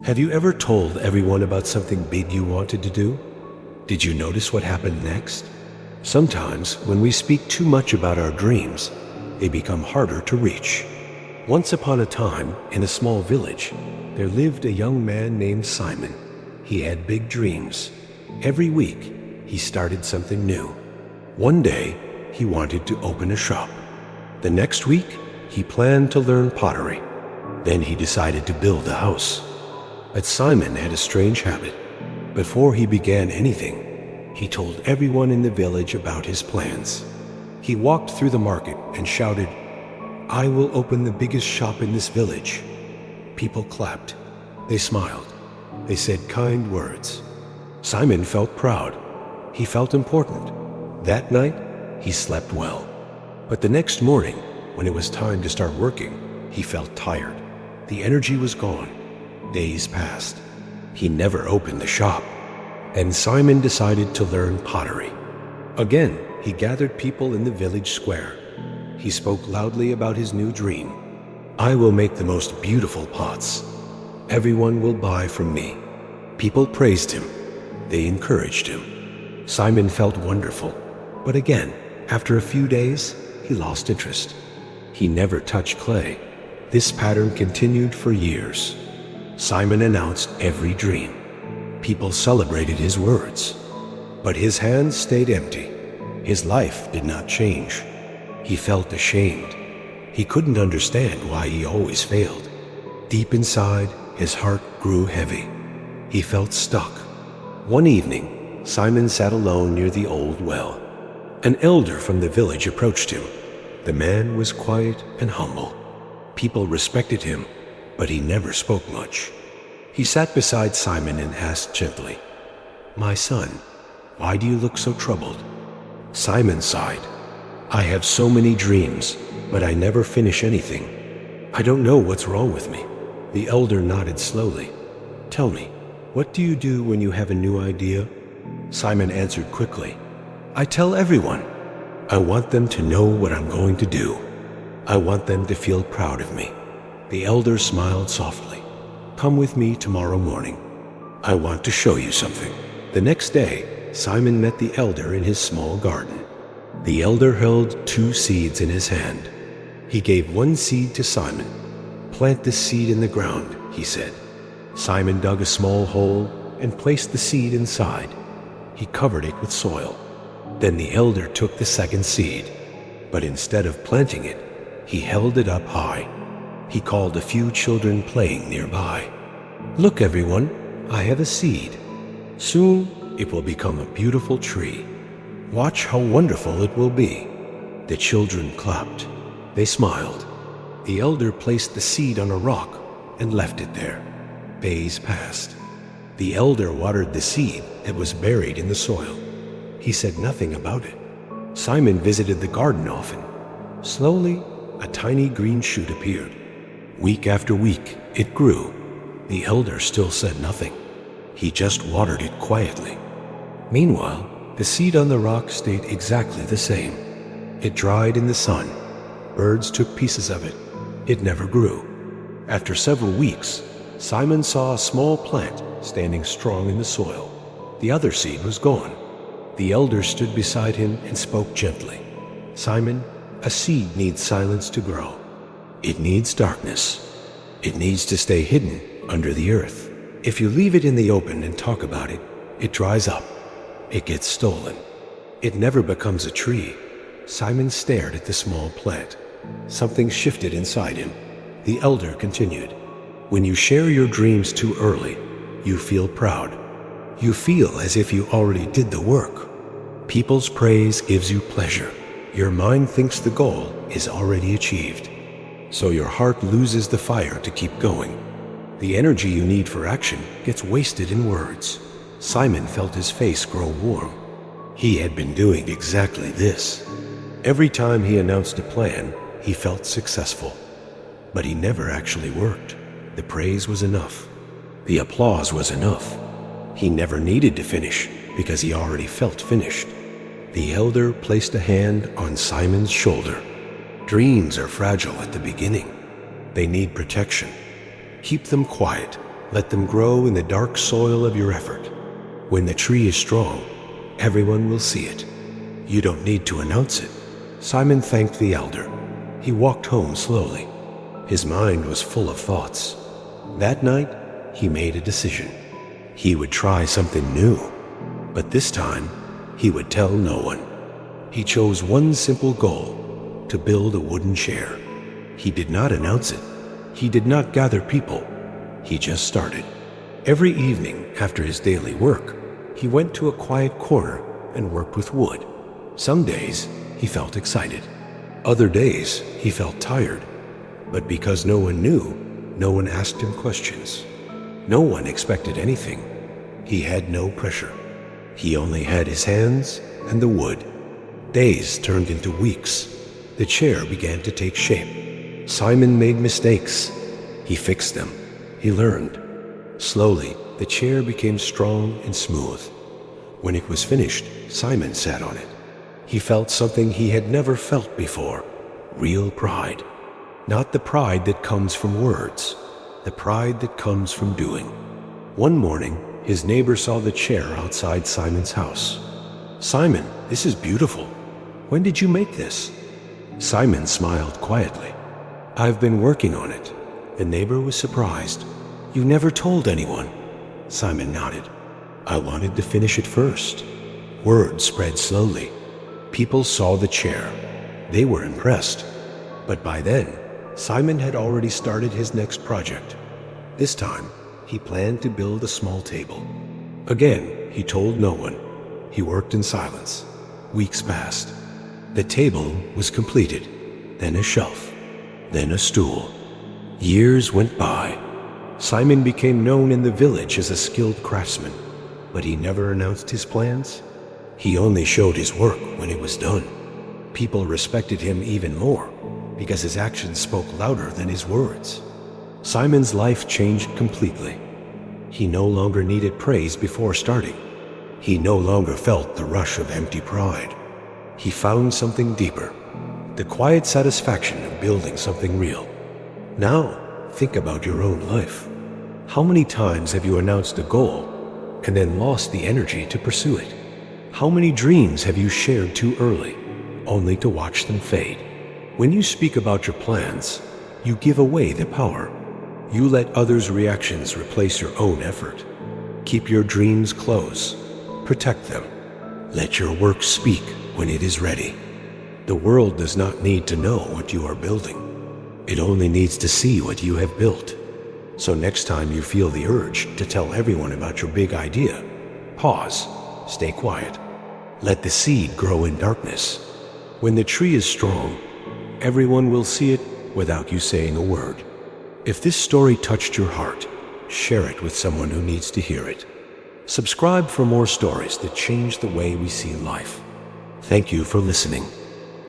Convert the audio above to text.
Have you ever told everyone about something big you wanted to do? Did you notice what happened next? Sometimes, when we speak too much about our dreams, they become harder to reach. Once upon a time, in a small village, there lived a young man named Simon. He had big dreams. Every week, he started something new. One day, he wanted to open a shop. The next week, he planned to learn pottery. Then he decided to build a house. But Simon had a strange habit. Before he began anything, he told everyone in the village about his plans. He walked through the market and shouted, "I will open the biggest shop in this village." People clapped. They smiled. They said kind words. Simon felt proud. He felt important. That night, he slept well. But the next morning, when it was time to start working, he felt tired. The energy was gone. Days passed. He never opened the shop. And Simon decided to learn pottery. Again, he gathered people in the village square. He spoke loudly about his new dream. "I will make the most beautiful pots. Everyone will buy from me." People praised him. They encouraged him. Simon felt wonderful. But again, after a few days, he lost interest. He never touched clay. This pattern continued for years. Simon announced every dream. People celebrated his words. But his hands stayed empty. His life did not change. He felt ashamed. He couldn't understand why he always failed. Deep inside, his heart grew heavy. He felt stuck. One evening, Simon sat alone near the old well. An elder from the village approached him. The man was quiet and humble. People respected him, but he never spoke much. He sat beside Simon and asked gently, "My son, why do you look so troubled?" Simon sighed. "I have so many dreams, but I never finish anything. I don't know what's wrong with me." The elder nodded slowly. "Tell me, what do you do when you have a new idea?" Simon answered quickly, "I tell everyone. I want them to know what I'm going to do. I want them to feel proud of me." The elder smiled softly. "Come with me tomorrow morning. I want to show you something." The next day, Simon met the elder in his small garden. The elder held 2 seeds in his hand. He gave one seed to Simon. "Plant this seed in the ground," he said. Simon dug a small hole and placed the seed inside. He covered it with soil. Then the elder took the second seed, but instead of planting it, he held it up high. He called a few children playing nearby. "Look, everyone, I have a seed. Soon it will become a beautiful tree. Watch how wonderful it will be." The children clapped. They smiled. The elder placed the seed on a rock and left it there. Days passed. The elder watered the seed that was buried in the soil. He said nothing about it. Simon visited the garden often. Slowly, a tiny green shoot appeared. Week after week, it grew. The elder still said nothing. He just watered it quietly. Meanwhile, the seed on the rock stayed exactly the same. It dried in the sun. Birds took pieces of it. It never grew. After several weeks, Simon saw a small plant standing strong in the soil. The other seed was gone. The elder stood beside him and spoke gently. "Simon, a seed needs silence to grow. It needs darkness. It needs to stay hidden under the earth. If you leave it in the open and talk about it, it dries up. It gets stolen. It never becomes a tree." Simon stared at the small plant. Something shifted inside him. The elder continued, "When you share your dreams too early, you feel proud. You feel as if you already did the work. People's praise gives you pleasure. Your mind thinks the goal is already achieved. So your heart loses the fire to keep going. The energy you need for action gets wasted in words." Simon felt his face grow warm. He had been doing exactly this. Every time he announced a plan, he felt successful. But he never actually worked. The praise was enough. The applause was enough. He never needed to finish because he already felt finished. The elder placed a hand on Simon's shoulder. "Dreams are fragile at the beginning. They need protection. Keep them quiet Let them grow in the dark soil of your effort. When the tree is strong, everyone will see it. You don't need to announce it. Simon thanked the elder. He walked home slowly. His mind was full of thoughts. That night, he made a decision. He would try something new, but this time, he would tell no one. He chose one simple goal: to build a wooden chair. He did not announce it. He did not gather people. He just started. Every evening after his daily work, he went to a quiet corner and worked with wood. Some days, he felt excited. Other days, he felt tired. But because no one knew, no one asked him questions. No one expected anything. He had no pressure. He only had his hands and the wood. Days turned into weeks. The chair began to take shape. Simon made mistakes. He fixed them. He learned. Slowly, the chair became strong and smooth. When it was finished, Simon sat on it. He felt something he had never felt before: real pride. Not the pride that comes from words, the pride that comes from doing. One morning, his neighbor saw the chair outside Simon's house. "Simon, this is beautiful. When did you make this?" Simon smiled quietly. "I've been working on it." The neighbor was surprised. "You never told anyone?" Simon nodded. "I wanted to finish it first." Word spread slowly. People saw the chair. They were impressed. But by then, Simon had already started his next project. This time, he planned to build a small table. Again, he told no one. He worked in silence. Weeks passed. The table was completed, then a shelf, then a stool. Years went by. Simon became known in the village as a skilled craftsman, but he never announced his plans. He only showed his work when it was done. People respected him even more because his actions spoke louder than his words. Simon's life changed completely. He no longer needed praise before starting. He no longer felt the rush of empty pride. He found something deeper: the quiet satisfaction of building something real. Now, think about your own life. How many times have you announced a goal and then lost the energy to pursue it? How many dreams have you shared too early, only to watch them fade? When you speak about your plans, you give away the power. You let others' reactions replace your own effort. Keep your dreams close. Protect them. Let your work speak when it is ready. The world does not need to know what you are building. It only needs to see what you have built. So next time you feel the urge to tell everyone about your big idea, pause, stay quiet. Let the seed grow in darkness. When the tree is strong, everyone will see it without you saying a word. If this story touched your heart, share it with someone who needs to hear it. Subscribe for more stories that change the way we see life. Thank you for listening.